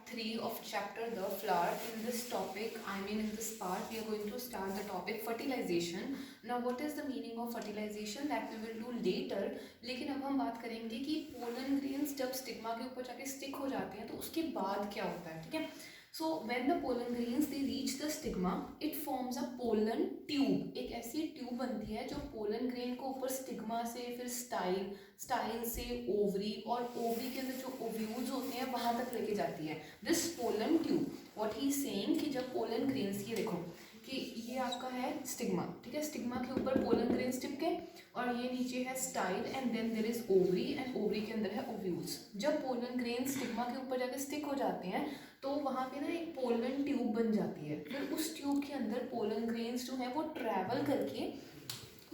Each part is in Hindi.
3 of chapter the flower. In this topic, in this part, we are going to start the topic fertilization. Now, what is the meaning of fertilization? That we will do later. लेकिन अब हम बात करेंगे कि पोलन ग्रेन्स जब स्टिग्मा के ऊपर जाके स्टिक हो जाते हैं तो उसके बाद क्या होता है, ठीक है. So when the pollen grains they reach the stigma, it forms a pollen tube. एक ऐसी ट्यूब बनती है जो पोलन ग्रेन को ऊपर स्टिग्मा से फिर स्टाइल से ओवरी और ओवरी के अंदर जो ओव्यूल्स होते हैं वहां तक लेके जाती है. This pollen tube, what he is saying कि जब पोलन ग्रेन्स, ये देखो कि ये आपका है स्टिग्मा, ठीक है. स्टिग्मा के ऊपर पोलन ग्रेन्स टिपके और ये नीचे है style and then there is ovary and ovary के अंदर है ओव्यूल्स. जब पोलन ग्रेन्स स्टिग्मा के ऊपर जाके स्टिक हो जाते हैं तो वहाँ पे ना एक पोलन ट्यूब बन जाती है. फिर उस ट्यूब के अंदर पोलन ग्रेन्स जो है वो ट्रैवल करके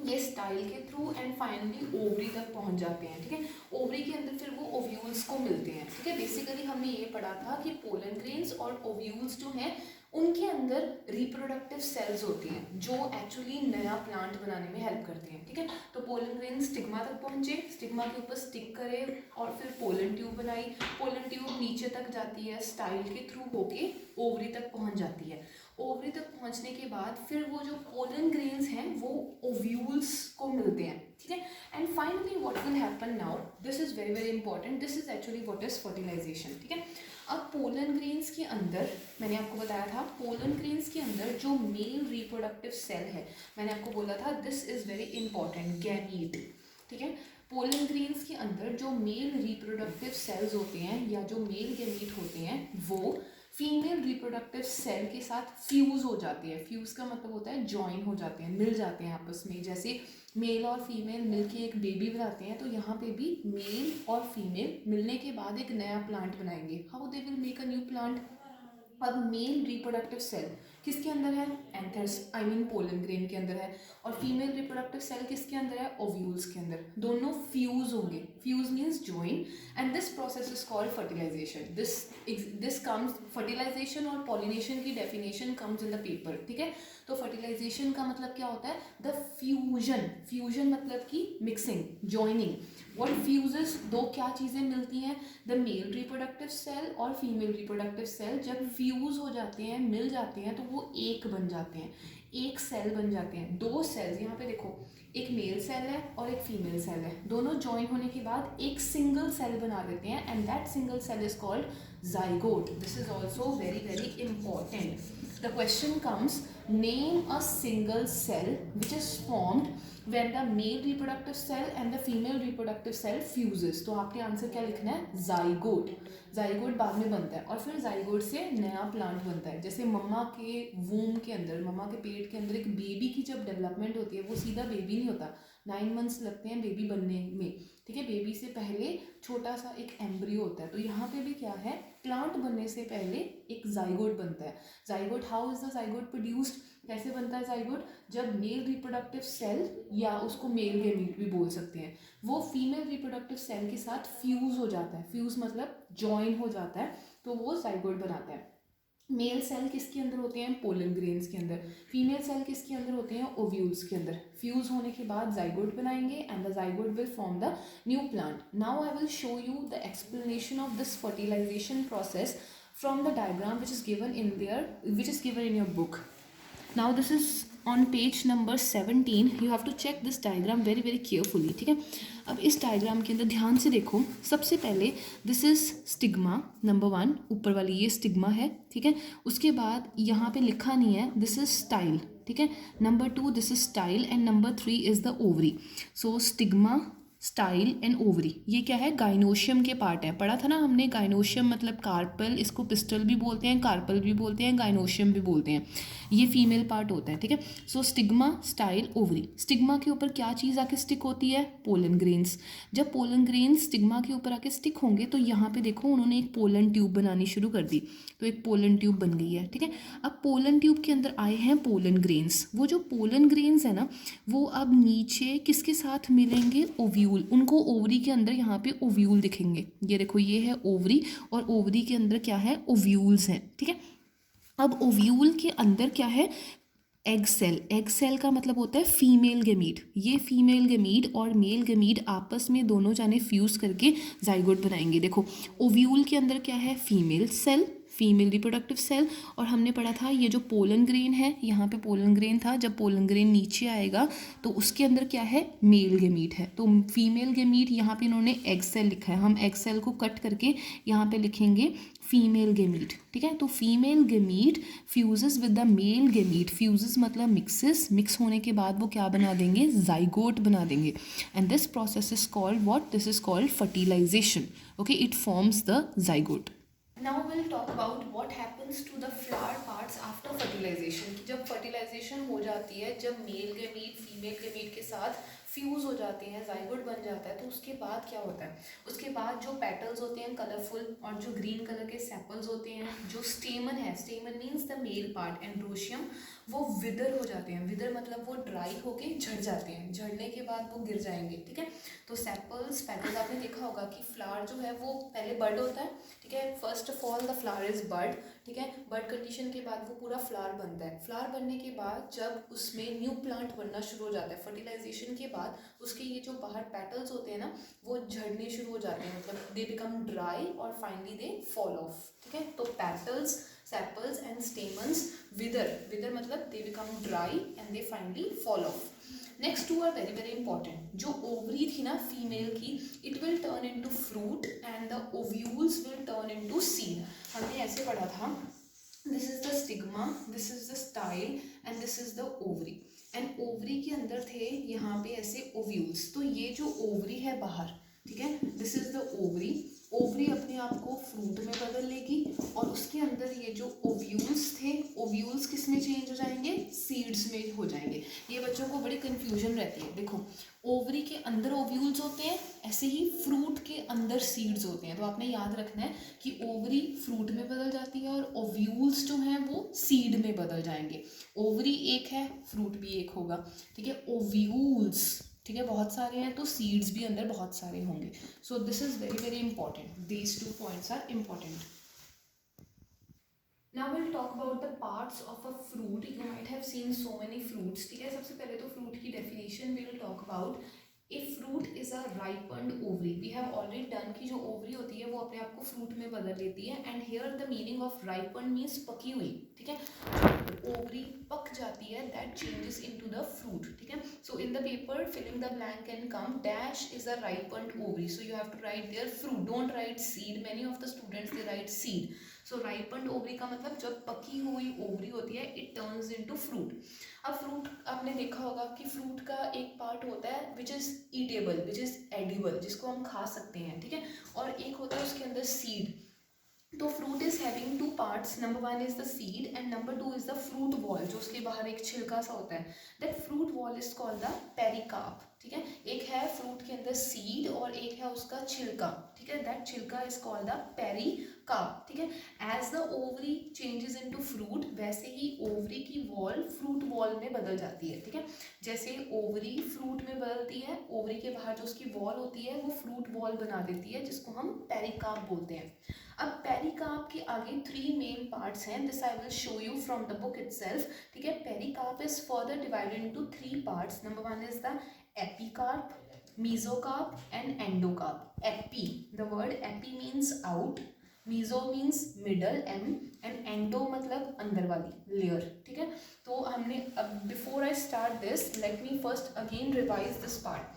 ये स्टाइल के थ्रू एंड फाइनली ओवरी तक पहुंच जाते हैं, ठीक है. ओवरी के अंदर फिर वो ओव्यूल्स को मिलते हैं, ठीक है. बेसिकली हमने ये पढ़ा था कि पोलन ग्रेन्स और ओव्यूल्स जो हैं उनके अंदर रिप्रोडक्टिव सेल्स होती हैं जो एक्चुअली नया प्लांट बनाने में हेल्प करते हैं, ठीक है. तो पोलन ग्रेन स्टिग्मा तक पहुंचे, स्टिग्मा के ऊपर स्टिक करे और फिर पोलन ट्यूब बनाई. पोलन ट्यूब नीचे तक जाती है, स्टाइल के थ्रू होके ओवरी तक पहुंच जाती है. ओवरी तक पहुंचने के बाद फिर वो जो पोलन ग्रेन्स हैं वो ओव्यूल्स को मिलते हैं, ठीक है. And finally what will happen now, this is very very important, this is actually what is fertilization, ठीक है. अब पोलन ग्रेन्स के अंदर मैंने आपको बताया था, पोलन ग्रेन्स के अंदर जो मेल रिप्रोडक्टिव सेल है, मैंने आपको बोला था this is very important, gamete, ठीक है. पोलन ग्रेन्स के अंदर जो मेल रिप्रोडक्टिव सेल्स होते हैं या जो मेल गैमीट होते हैं वो फीमेल रिप्रोडक्टिव सेल के साथ फ्यूज हो जाती है. फ्यूज का मतलब होता है ज्वाइन हो जाते हैं, मिल जाते हैं आपस में. जैसे मेल और फीमेल मिलके एक बेबी बनाते हैं तो यहाँ पे भी मेल और फीमेल मिलने के बाद एक नया प्लांट बनाएंगे. How they will make a new plant. अब मेल रिप्रोडक्टिव सेल किसके अंदर है, एंथर्स पोलन ग्रेन के अंदर है, और फीमेल रिप्रोडक्टिव सेल किसके अंदर है, ओव्यूल्स के अंदर. दोनों फ्यूज होंगे, fuse means join, and this process is called fertilization. This comes, fertilization और पॉलिनेशन की definition comes in the paper, ठीक है. तो फर्टिलाइजेशन का मतलब क्या होता है, द फ्यूजन मतलब कि मिक्सिंग, ज्वाइनिंग. व्हाट फ्यूजेस, दो क्या चीज़ें मिलती हैं, द मेल रिप्रोडक्टिव सेल और फीमेल रिप्रोडक्टिव सेल जब फ्यूज हो जाते हैं, मिल जाते हैं तो वो एक बन जाते हैं, एक सेल बन जाते हैं. दो सेल्स, यहाँ पे देखो एक मेल सेल है और एक फीमेल सेल है, दोनों ज्वाइन होने के बाद एक सिंगल सेल बना देते हैं and that single cell is called zygote. This is also very very important. The question comes, name a single cell which is formed when the male reproductive cell and the female reproductive cell fuses. तो आपने आंसर क्या लिखना है, zygote. zygote बाद में बनता है और फिर zygote से नया प्लांट बनता है. जैसे मम्मा के वूम के अंदर, मम्मा के पेट के अंदर एक बेबी की जब डेवलपमेंट होती है वो सीधा बेबी नहीं होता, 9 months लगते हैं बेबी बनने में, ठीक है. बेबी से पहले छोटा सा एक एम्ब्रियो होता है. तो यहाँ पे भी क्या है, प्लांट बनने से पहले एक जाइगोट बनता है. Zygote, how is the zygote produced, कैसे बनता है जाइगोट, जब मेल रिप्रोडक्टिव सेल या उसको मेल गैमीट भी बोल सकते हैं, वो फीमेल रिप्रोडक्टिव सेल के साथ फ्यूज हो जाता है. फ्यूज मतलब जॉइन हो जाता है, तो वो जाइगोट बनाता है. मेल सेल किसके अंदर होते हैं, पोलन ग्रेन्स के अंदर. फीमेल सेल किसके अंदर होते हैं, ओव्यूल्स के अंदर. फ्यूज होने के बाद जाइगोट बनाएंगे and the zygote will form the new plant. Now I will show you the explanation of this fertilization process from the diagram which is given in your book. Now this is on page number 17. You have to check this diagram very very carefully, ठीक है. अब इस डायग्राम के अंदर ध्यान से देखो. सबसे पहले दिस इज स्टिग्मा नंबर 1, ऊपर वाली ये स्टिग्मा है, ठीक है. उसके बाद यहाँ पे लिखा नहीं है, दिस इज स्टाइल, ठीक है. Number 2 this is style and number 3 is the ovary. So stigma, style and ovary, ये क्या है, गाइनोशियम के पार्ट है. पढ़ा था ना हमने, गाइनोशियम मतलब कार्पल, इसको पिस्टल भी बोलते हैं, कार्पल भी बोलते हैं, गाइनोशियम भी बोलते हैं. ये फीमेल पार्ट होता है, ठीक है. सो स्टिग्मा, स्टाइल, ओवरी. स्टिग्मा के ऊपर क्या चीज़ आके स्टिक होती है, पोलन ग्रेन्स. जब पोलन ग्रेन्स स्टिग्मा के ऊपर आके स्टिक होंगे तो यहाँ पे देखो उन्होंने एक पोलन ट्यूब बनानी शुरू कर दी, तो एक पोलन ट्यूब बन गई है, ठीक है. अब पोलन ट्यूब के अंदर आए हैं पोलन ग्रेन्स. वो जो पोलन ग्रेन्स है ना, वो अब नीचे किसके साथ मिलेंगे, ओव्यूल. उनको ओवरी के अंदर यहाँ पे ओव्यूल दिखेंगे. ये देखो ये है ओवरी और ओवरी के अंदर क्या है, ओव्यूल्स हैं, ठीक है. अब ओव्यूल के अंदर क्या है, एग सेल. एग सेल का मतलब होता है फीमेल गैमीट. ये फीमेल गैमीट और मेल गैमीट आपस में दोनों जाने फ्यूज करके जाइगोट बनाएंगे. देखो ओव्यूल के अंदर क्या है, female cell, female reproductive cell. और हमने पढ़ा था ये जो पोलन ग्रेन है, यहाँ पे पोलन ग्रेन था, जब पोलन ग्रेन नीचे आएगा तो उसके अंदर क्या है, मेल गेमीट है। तो फीमेल गेमीट, यहाँ पे इन्होंने एग सेल लिखा है, हम एग सेल को कट करके यहाँ पे लिखेंगे फीमेल गेमीट, ठीक है। तो female gamete fuses with the male gamete, fuses मतलब मिक्सेस, मिक्स होने के बाद वो क्या बना देंगे, जाइगोट बना देंगे। And this process is called what, this is called fertilization, okay, it forms the zygote. Now we'll talk about what happens to the flower parts after fertilization। जब fertilization हो जाती है, जब मेल गेमीट फीमेल गेमीट के साथ फ्यूज हो जाते हैं, जाइगोट बन जाता है, तो उसके बाद क्या होता है, उसके बाद जो पेटल्स होते हैं कलरफुल और जो ग्रीन कलर के सेपल्स होते हैं, जो स्टेमन है, स्टेमन means the male part, androecium, वो विदर हो जाते हैं। विदर मतलब वो ड्राई होके झड़ जाते हैं, झड़ने के बाद वो गिर जाएंगे, ठीक है। तो सेपल्स, पेटल्स, आपने देखा होगा कि फ्लावर जो है वो पहले बड होता है, ठीक है। First of all the flower is bud, ठीक है। बड कंडीशन के बाद वो पूरा फ्लावर बनता है। फ्लावर बनने के बाद जब उसमें न्यू प्लांट बनना शुरू हो जाता है, फर्टिलाइजेशन के बाद उसके ये जो बाहर पेटल्स होते हैं ना, वो झड़ने शुरू हो जाते हैं, मतलब दे बिकम ड्राई और फाइनली दे फॉल ऑफ, ठीक है। तो petals, sepals and stamens wither, wither मतलब they become dry and they finally fall off. Next two are very very important. जो ओवरी थी ना फीमेल की, it will turn into fruit and the ovules will turn into seed. हमने ऐसे पढ़ा था, this is the stigma, this is the style and this is the ovary. And ovary के अंदर थे यहाँ पे ऐसे ओव्यूल्स। तो ये जो ओवरी है बाहर, ठीक है, this is the ovary. Ovary अपने आप को फ्रूट में बदल लेगी और उसके अंदर ये जो ओव्यूल्स थे, ओव्यूल्स किस में चेंज हो जाएंगे, सीड्स में हो जाएंगे। ये बच्चों को बड़ी कंफ्यूजन रहती है। देखो, ओवरी के अंदर ओव्यूल्स होते हैं, ऐसे ही फ्रूट के अंदर सीड्स होते हैं। तो आपने याद रखना है कि ओवरी फ्रूट में बदल जाती है और ओव्यूल्स जो हैं वो सीड में बदल जाएंगे। ओवरी एक है, फ्रूट भी एक होगा, ठीक है। ओव्यूल्स, ठीक है, बहुत सारे हैं, तो सीड्स भी अंदर बहुत सारे होंगे। So this is very very important, these two points are important. Now we'll talk about the parts of a fruit. You might have seen so many fruits, ठीक है। सबसे पहले तो फ्रूट की definition we will talk about. A fruit is a ripened ovary. We have already done कि जो ओवरी होती है वो अपने आप को फ्रूट में बदल लेती है। And here the meaning of ripened means पकी हुई, ठीक है। ओवरी पक जाती है, that changes into the fruit, ठीक है। So in the paper filling the blank can come, dash is a ripened ovary. So you have to write there fruit. Don't write seed. Many of the students they write seed. So ripened ovary का मतलब जब पकी हुई ओवरी होती है, इट टर्न्स इनटू फ्रूट। अब फ्रूट आपने देखा होगा कि फ्रूट का एक पार्ट होता है which is eatable, which is edible, जिसको हम खा सकते हैं, ठीक है। और एक होता है उसके अंदर सीड। तो fruit is having two parts, number one is the seed and number two is the fruit wall, जो उसके बाहर एक छिलका सा होता है। That fruit wall is called the pericarp, ठीक है। एक है फ्रूट के अंदर सीड और एक है उसका छिलका, ठीक है। दैट छिलका इज कॉल्ड द पेरिकार्प, ठीक है। As the ovary changes into fruit, वैसे ही ओवरी की वॉल फ्रूट वॉल में बदल जाती है, ठीक है। जैसे ओवरी फ्रूट में बदलती है, ओवरी के बाहर जो उसकी वॉल होती है वो फ्रूट वॉल बना देती है, जिसको हम पेरिकार्प बोलते हैं। अब पेरिकार्प के आगे 3 मेन पार्ट्स हैं, this I will show you from the book itself, ठीक है। Pericarp is further divided into 3 parts. Number one is the epicarp, mesocarp and endocarp. Epi, the word epi means out, meso means middle m and endo मतलब अंदर वाली लेयर, ठीक है। तो हमने अब before I start this, let me first again revise this part.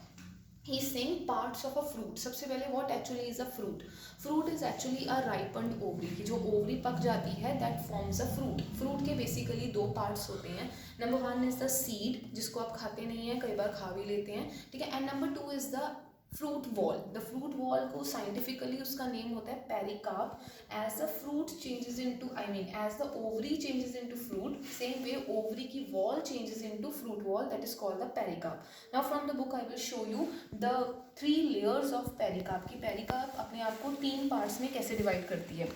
He is saying parts of a fruit. सबसे पहले what actually is a fruit? Fruit is actually a ripened ovary. कि जो ओवरी पक जाती है that forms a fruit. Fruit के basically 2 parts होते हैं. Number 1 is the seed, जिसको आप खाते नहीं हैं, कई बार खा भी लेते हैं, ठीक है। And number 2 is the fruit wall. The fruit wall को साइंटिफिकली उसका नेम होता है pericarp. As the fruit changes into, I mean as the ovary changes into fruit, same way ovary की wall changes into fruit wall, that is called the pericarp. Now from the book I will show you the 3 layers of pericarp. की पेरिकार्प अपने आप को 3 पार्ट्स में कैसे डिवाइड करती है।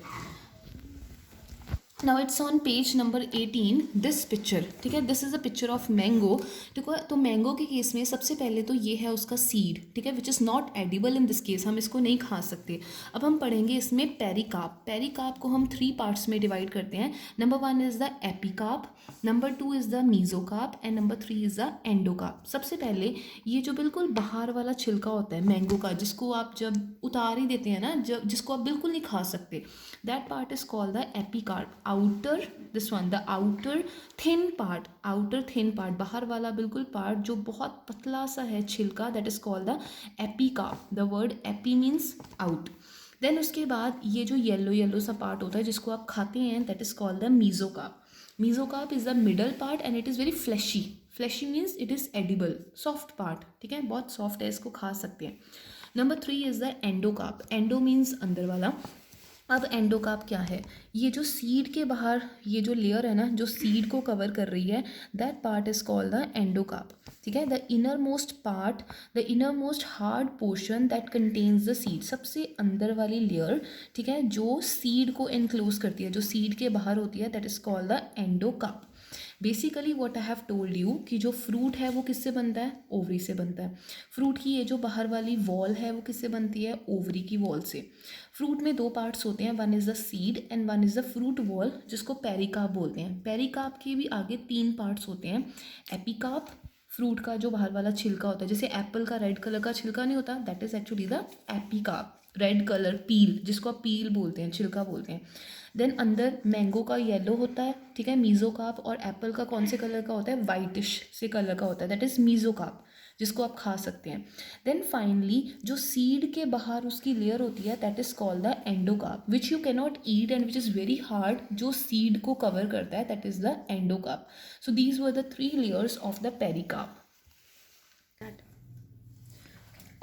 Now it's on page number 18 this picture, ठीक है, this is a picture of mango. ठीक है, तो मैंगो के केस में सबसे पहले तो ये है उसका सीड, ठीक है, which is not edible in this case, हम इसको नहीं खा सकते। अब हम पढ़ेंगे इसमें पेरिकाप। पेरिकाप को हम 3 पार्ट्स में डिवाइड करते हैं। Number 1 is the epicarp, number 2 is the mesocarp and number 3 is the endocarp. सबसे पहले ये जो बिल्कुल बाहर वाला छिलका होता है मैंगो का, जिसको आप जब उतार ही देते हैं ना, जब जिसको आप बिल्कुल नहीं खा सकते, that part is called the epicarp. Outer this one, the outer thin part, outer thin part, बाहर वाला बिल्कुल पार्ट जो बहुत पतला सा है छिलका, that is called the epicarp. The word epi means out. Then उसके बाद ये जो येलो येलो सा पार्ट होता है जिसको आप खाते हैं, that is called the mesocarp. Mesocarp is the middle part and it is very fleshy. Fleshy means it is edible, soft part, ठीक है, बहुत सॉफ्ट है, इसको खा सकते हैं। Number 3 is the endocarp. Endo means अंदर वाला। अब एंडोकार्प क्या है? ये जो सीड के बाहर ये जो लेयर है ना, जो सीड को कवर कर रही है, that part is called the endocarp. ठीक है, the inner most part, the inner most hard portion that contains the seed, सबसे अंदर वाली लेयर, ठीक है, जो सीड को एनक्लोज करती है, जो सीड के बाहर होती है, that is called the endocarp. Basically what I have told you कि जो फ्रूट है वो किससे बनता है? ओवरी से बनता है। फ्रूट की ये जो बाहर वाली वॉल है वो किससे बनती है? ओवरी की वॉल से। फ्रूट में 2 पार्ट्स होते हैं, one is the seed and one is the fruit wall, जिसको पेरिकाप बोलते हैं। पेरिकाप के भी आगे 3 पार्ट्स होते हैं। एपिकाप, फ्रूट का जो बाहर वाला छिलका होता है, जैसे एप्पल का रेड कलर का छिलका नहीं होता, that is actually the epicarp. Red colour peel, जिसको आप पील बोलते हैं, छिलका बोलते हैं। देन अंदर मैंगो का येलो होता है, ठीक है, मीजोकाप। और एप्पल का कौन से कलर का होता है? वाइटिश से कलर का होता है, दैट इज़ मीजोकाप, जिसको आप खा सकते हैं। देन फाइनली जो सीड के बाहर उसकी लेयर होती है, that is called the endocarp, which you can not eat and which is very hard, जो सीड को कवर करता है, that is the endocarp. So these were the 3 layers of the pericarp.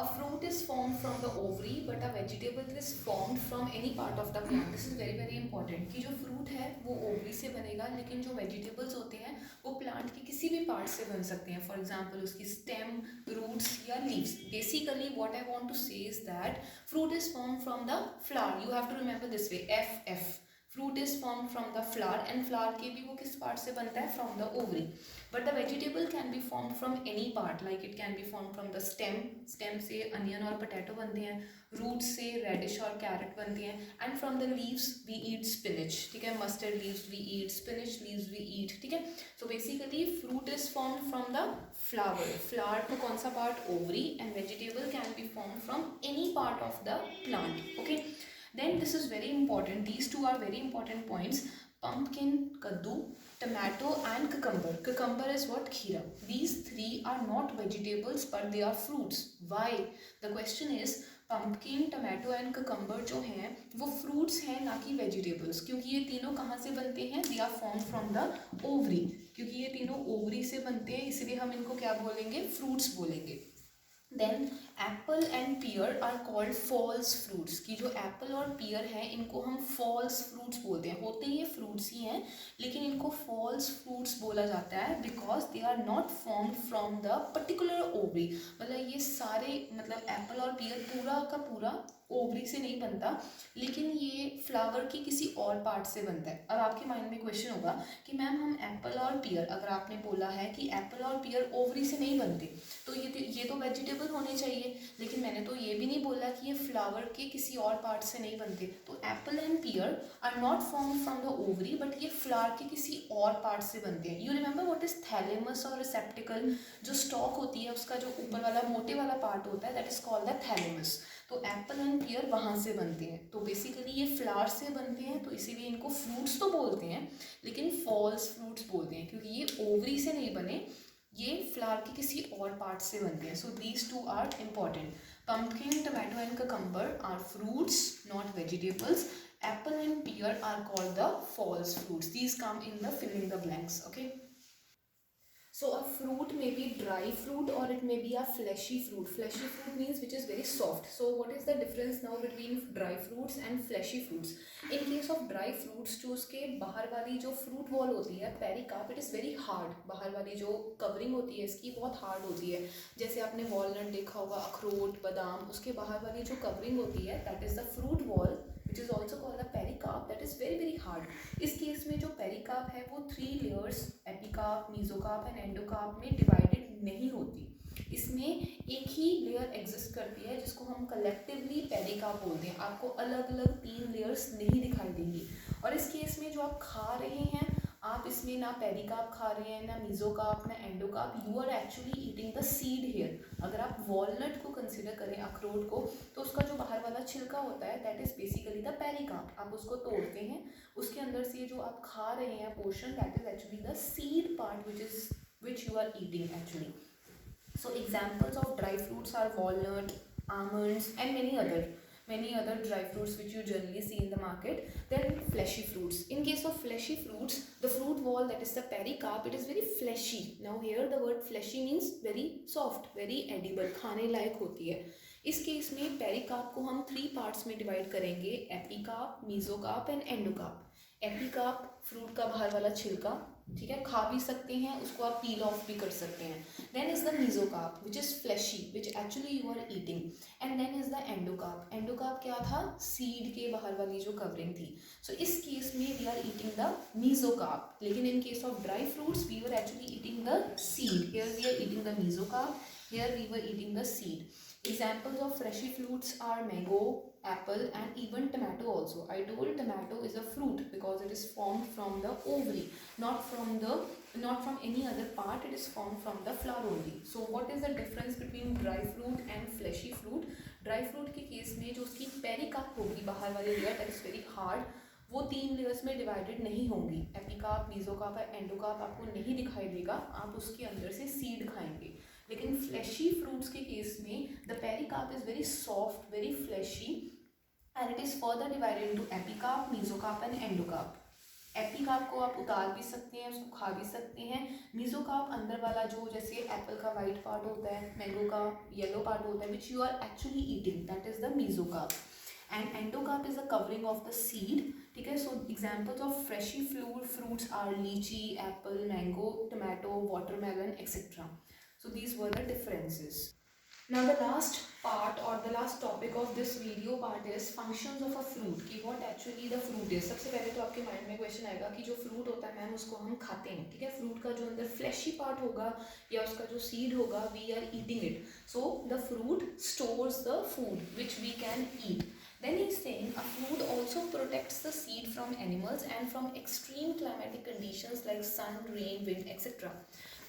A fruit is formed from the ovary, but a vegetable is formed from any part of the plant. This is very very important कि जो fruit है वो ovary से बनेगा, लेकिन जो vegetables होते हैं वो plant के किसी भी part से बन सकते हैं. For example उसकी stem, roots या leaves. Basically what I want to say is that fruit is formed from the flower. You have to remember this way, F. Fruit is formed from the flower and flower के भी वो किस part से बनता है? From the ovary. But the vegetable can be formed from any part, like it can be formed from the stem से onion और potato बनते हैं, roots से radish और carrot बनते हैं, and from the leaves we eat spinach, ठीक है, mustard leaves we eat, spinach leaves we eat, ठीक है. So basically fruit is formed from the flower तो कौन सा part? Ovary. And vegetable can be formed from any part of the plant. Okay, then this is very important, these two are very important points. Pumpkin, kaddu, tomato and cucumber. Cucumber is what? Khira. These 3 are not vegetables but they are fruits. Why? The question is pumpkin, tomato and cucumber जो हैं वो fruits हैं, ना कि vegetables. क्योंकि ये तीनों कहाँ से बनते हैं? They are formed from the ovary. क्योंकि ये तीनों ovary से बनते हैं, इसलिए हम इनको क्या बोलेंगे? Fruits बोलेंगे. Then apple and pear are called false fruits, की जो एप्पल और पियर है इनको हम फॉल्स फ्रूट्स बोलते हैं. होते ये फ्रूट्स ही हैं लेकिन इनको फॉल्स फ्रूट्स बोला जाता है because they are not formed from the particular ovary. मतलब ये सारे, मतलब एप्पल और पियर पूरा का पूरा ओवरी से नहीं बनता, लेकिन ये फ्लावर की किसी और पार्ट से बनता है. अब आपके माइंड में क्वेश्चन होगा कि मैम हम एप्पल और पियर, अगर आपने बोला है कि एप्पल और पियर ओवरी से नहीं बनते तो ये तो वेजिटेबल होने चाहिए, लेकिन मैंने तो ये भी नहीं बोला कि ये फ्लावर के किसी और पार्ट से नहीं बनते. तो apple and pear are not form from the ovary but ये फ्लावर के किसी और पार्ट से बनते हैं. You remember what is thalamus और रिसेप्टिकल? जो स्टॉक होती है उसका जो ऊपर वाला मोटे वाला पार्ट होता है, that is called the thalamus. तो एप्पल एंड पियर वहाँ से बनते हैं. तो बेसिकली ये फ्लावर से बनते हैं, तो इसीलिए इनको फ्रूट्स तो बोलते हैं लेकिन फॉल्स फ्रूट्स बोलते हैं क्योंकि ये ओवरी से नहीं बने, ये फ्लावर के किसी और पार्ट से बनते हैं. So these 2 are important. Pumpkin, tomato and cucumber are fruits, not vegetables. Apple and pear are called the false fruits. These come in the filling the blanks. Okay. So a fruit may be dry fruit or it may be a fleshy fruit. Fleshy fruit means which is very soft. So what is the difference now between dry fruits and fleshy fruits? In case of dry fruits, जो उसके बाहर वाली जो fruit wall होती है पेरिकाप, it is very hard. बाहर वाली जो covering होती है इसकी बहुत hard होती है. जैसे आपने walnut देखा होगा, अखरोट, बादाम, उसके बाहर वाली जो covering होती है, that is the fruit wall, which is also called the pericarp, that is very very hard. इस केस में जो पेरिकार्प है वो 3 layers epicarp, mesocarp and endocarp में डिवाइडेड नहीं होती। इसमें एक ही लेयर एग्जिस्ट करती है जिसको हम कलेक्टिवली पेरिकार्प बोलते हैं। आपको अलग अलग 3 लेयर्स नहीं दिखाई देंगी। और इस केस में जो आप खा रहे हैं, आप इसमें ना पेरिकार्प खा रहे हैं, ना मेसोकार्प, ना endocarp, you are actually eating the seed here. अगर आप वॉलनट को कंसिडर करें, अखरोट को, तो उसका जो बाहर वाला छिलका होता है that is basically the pericarp. आप उसको तोड़ते हैं, उसके अंदर से जो आप खा रहे हैं portion that is actually the seed part which you are eating actually. So examples of dry fruits are walnut, almonds and many other dry fruits which you generally see in the market. Then fleshy fruits. In case of fleshy fruits, the fruit wall, that is the pericarp, it is very fleshy. Now here the word fleshy means very soft, very edible, खाने लायक होती है। इस केस में पेरिकार्प को हम 3 पार्ट्स में डिवाइड करेंगे, epicarp, mesocarp and endocarp. Epicarp fruit का बाहर वाला छिलका, ठीक है, खा भी सकते हैं, उसको आप पील ऑफ भी कर सकते हैं। Then is the mesocarp which is fleshy, which actually you are eating. And then is the endocarp. Endocarp क्या था? सीड के बाहर वाली जो कवरिंग थी। सो इस केस में we are eating the mesocarp, लेकिन in case of dry fruits we are actually eating the seed. Here we are eating the mesocarp, here we were eating the seed. Examples of fleshy fruits are mango, apple and even tomato also. I told tomato is a fruit because it is formed from the ovary, not from any other part. It is formed from the flower only. So what is the difference between dry fruit and fleshy fruit? Dry fruit के केस में जो उसकी पेरिकार्प होगी, बाहर वाली layer that is very hard, वो 3 लेयर्स में डिवाइडेड नहीं होंगी। एपिकार्प, मेसोकार्प और एंडोकार्प आपको नहीं दिखाई देगा, आप उसके अंदर से सीड खाएंगे। लेकिन फ्लैशी फ्रूट्स के केस में the pericarp is very soft, very flashy and it is further divided into epicarp, mesocarp and endocarp. Epicarp को आप उतार भी सकते हैं, उसको खा भी सकते हैं। मेसोकार्प अंदर वाला जो जैसे एप्पल का वाइट पार्ट होता है, मैंगो का येलो पार्ट होता है, which you are actually eating, that is the mesocarp. And endocarp is the covering of the seed, ठीक है। So examples of fleshy fruits are lychee, apple, mango, tomato, watermelon etcetera. So these were the differences. Now the last part or the last topic of this video part is functions of a fruit, कि what actually the fruit is. सबसे पहले तो आपके माइंड में क्वेश्चन आएगा कि जो फ्रूट होता है मैम उसको हम खाते हैं, ठीक है। फ्रूट का जो अंदर फ्लैशी पार्ट होगा या उसका जो सीड होगा, we are eating it. So the fruit stores the food which we can eat. Then he is saying a fruit also protects the seed from animals and from extreme climatic conditions like sun, rain, wind, etc.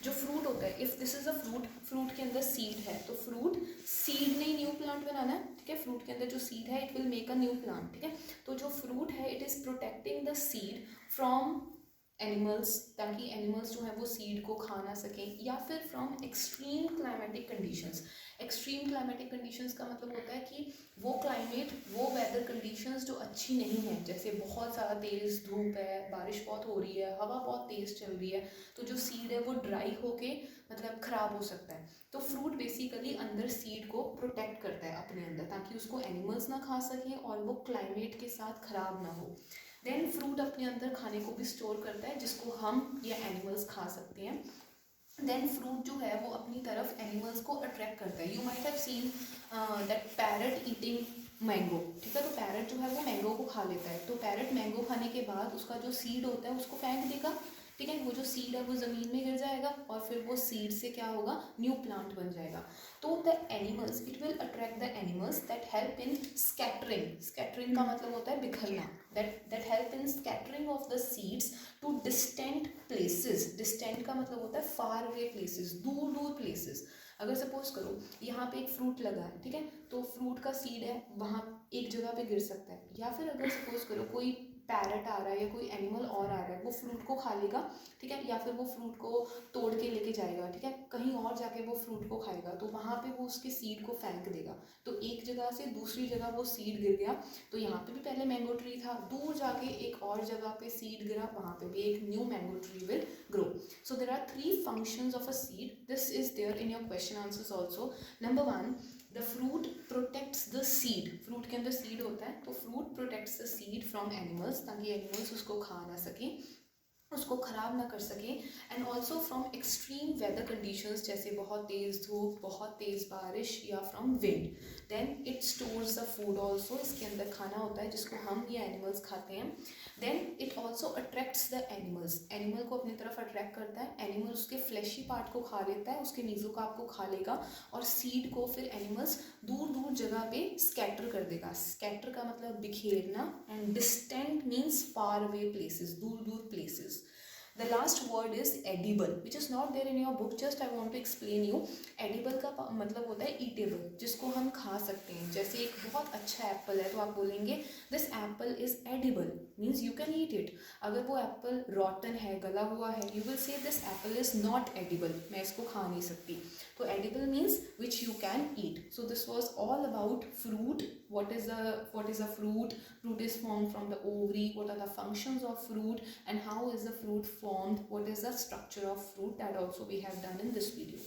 जो फ्रूट होता है, if this is a fruit के अंदर सीड है, तो फ्रूट सीड ने न्यू प्लांट बनाना है, ठीक है। फ्रूट के अंदर जो सीड है it will make a new plant, ठीक है। तो जो फ्रूट है it is protecting the seed from animals, ताकि एनिमल्स जो है वो सीड को खा ना सकें, या फिर from extreme climatic conditions. Extreme climatic conditions का मतलब होता है कि वो क्लाइमेट, वो वेदर कंडीशंस जो अच्छी नहीं है, जैसे बहुत ज़्यादा तेज़ धूप है, बारिश बहुत हो रही है, हवा बहुत तेज़ चल रही है, तो जो सीड है वो ड्राई होके मतलब ख़राब हो सकता है। तो फ्रूट बेसिकली अंदर सीड को प्रोटेक्ट करता है अपने अंदर, ताकि उसको एनिमल्स ना खा सकें और वो क्लाइमेट के साथ ख़राब ना हो। देन फ्रूट अपने अंदर खाने को भी स्टोर करता है जिसको हम या एनिमल्स खा सकते हैं। देन फ्रूट जो है वो अपनी तरफ एनिमल्स को अट्रैक्ट करता है। You might have seen that parrot eating mango, ठीक है। तो पैरट जो है वो मैंगो को खा लेता है, तो पैरट मैंगो खाने के बाद उसका जो सीड होता है उसको फेंक देगा, ठीक है। वो जो सीड है वो ज़मीन में गिर जाएगा और फिर वो सीड से क्या होगा, न्यू प्लांट बन जाएगा। तो the animals, it will attract the animals that help in scattering. Scattering का मतलब होता है बिखरना, that help in scattering of the seeds to distant places. Distant का मतलब होता है फार अवे प्लेसेस, दूर दूर प्लेसेस। अगर सपोज करो यहाँ पे एक फ्रूट लगा है, ठीक है, तो फ्रूट का सीड है वहाँ एक जगह पे गिर सकता है, या फिर अगर सपोज करो कोई पैरट आ रहा है या कोई एनिमल और आ रहा है, वो फ्रूट को खा लेगा, ठीक है, या फिर वो फ्रूट को तोड़ के लेके जाएगा, ठीक है, कहीं और जाके वो फ्रूट को खाएगा, तो वहाँ पे वो उसके सीड को फेंक देगा। तो एक जगह से दूसरी जगह वो सीड गिर गया, तो यहाँ पे भी पहले मैंगो ट्री था, दूर जाके एक और जगह पे सीड गिरा, वहाँ पे भी एक new mango tree will grow. So there are 3 functions of a seed. This is there in your question answers also. Number 1, the fruit protects the seed. fruit के अंदर seed होता है, तो fruit protects the seed from animals, ताकि animals उसको खा ना सकें. उसको ख़राब ना कर सकें, and also from extreme weather conditions, जैसे बहुत तेज़ धूप, बहुत तेज़ बारिश, या from wind. Then it stores the food also, इसके अंदर खाना होता है जिसको हम या एनिमल्स खाते हैं। Then it also attracts the animals, animal को अपनी तरफ अट्रैक्ट करता है। एनिमल उसके फ्लैशी पार्ट को खा लेता है, उसके मीज़ोकार्प को खा लेगा, और सीड को फिर एनिमल्स दूर दूर जगह पे स्कैटर कर देगा। स्कैटर का मतलब बिखेरना, and distant means far away places, दूर दूर places. The last word is edible, which is not there in your book, just I want to explain you. Edible का मतलब होता है eatable, जिसको हम खा सकते हैं। जैसे एक बहुत अच्छा एप्पल है तो आप बोलेंगे this apple is edible, means you can eat it. अगर वो एप्पल rotten है, गला हुआ है, you will say this apple is not edible, मैं इसको खा नहीं सकती। तो edible means which you can eat. So this was all about fruit. What is a fruit? Fruit is formed from the ovary. What are the functions of fruit, and how is the fruit formed? What is the structure of fruit? That also we have done in this video.